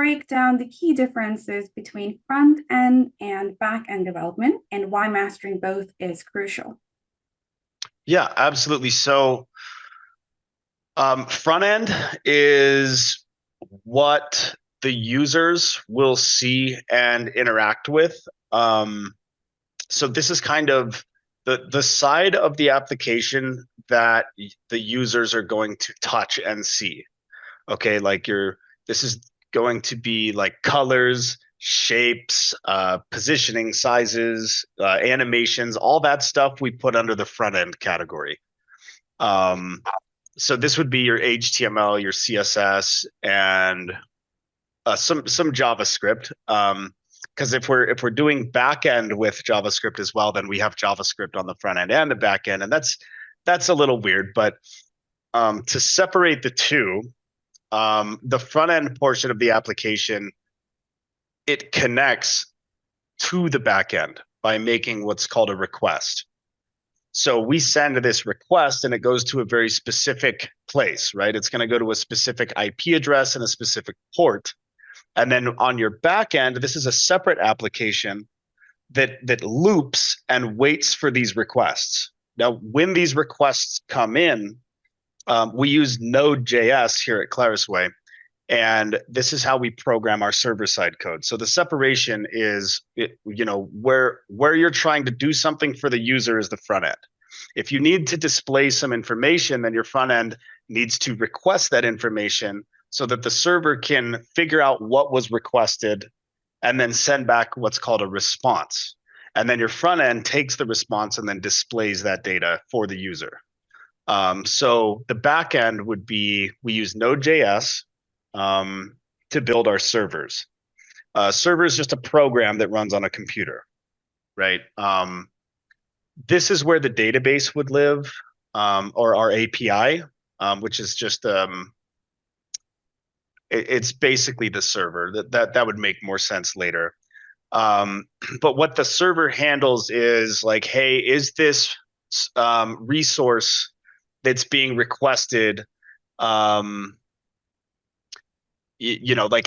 break down the key differences between front end and back end development and why mastering both is crucial. Yeah, absolutely. So front end is what the users will see and interact with. So this is kind of the side of the application that the users are going to touch and see. Okay, like this is going to be like colors, shapes, positioning, sizes, animations, all that stuff we put under the front end category. So this would be your HTML, your CSS, and some JavaScript. Because if we're doing back end with JavaScript as well, then we have JavaScript on the front end and the back end, and that's a little weird. But to separate the two, the front end portion of the application, it connects to the back end by making what's called a request. So we send this request and it goes to a very specific place, right? It's going to go to a specific IP address and a specific port. And then on your back end, this is a separate application that loops and waits for these requests. Now, when these requests come in, we use Node.js here at Clarusway, and this is how we program our server-side code. So the separation is, where you're trying to do something for the user is the front end. If you need to display some information, then your front end needs to request that information so that the server can figure out what was requested and then send back what's called a response. And then your front end takes the response and then displays that data for the user. So the back end would be, we use Node.js to build our servers. Server is just a program that runs on a computer, right? This is where the database would live, or our API, which is just it's basically the server. That would make more sense later. But what the server handles is like, hey, is this resource that's being requested, like,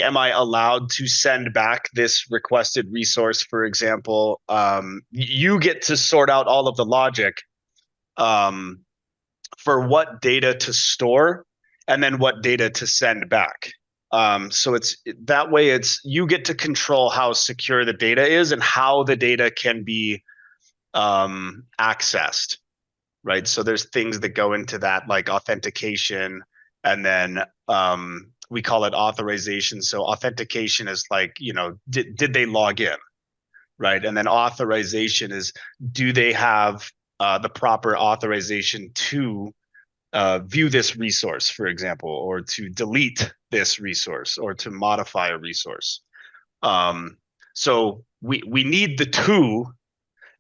am I allowed to send back this requested resource, for example? You get to sort out all of the logic for what data to store and then what data to send back. So it's that way, you get to control how secure the data is and how the data can be accessed, right? So there's things that go into that, like authentication, and then we call it authorization. So authentication is like, did they log in, right? And then authorization is, do they have the proper authorization to view this resource, for example, or to delete this resource, or to modify a resource. So we need the two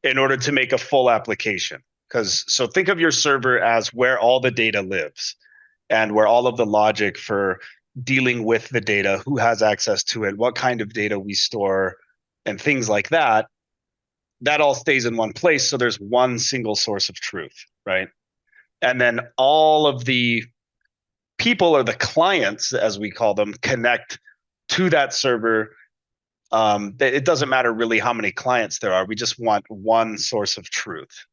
in order to make a full application. So think of your server as where all the data lives and where all of the logic for dealing with the data, who has access to it, what kind of data we store, and things like that, that all stays in one place. So there's one single source of truth, right? And then all of the people, or the clients, as we call them, connect to that server. It doesn't matter really how many clients there are. We just want one source of truth.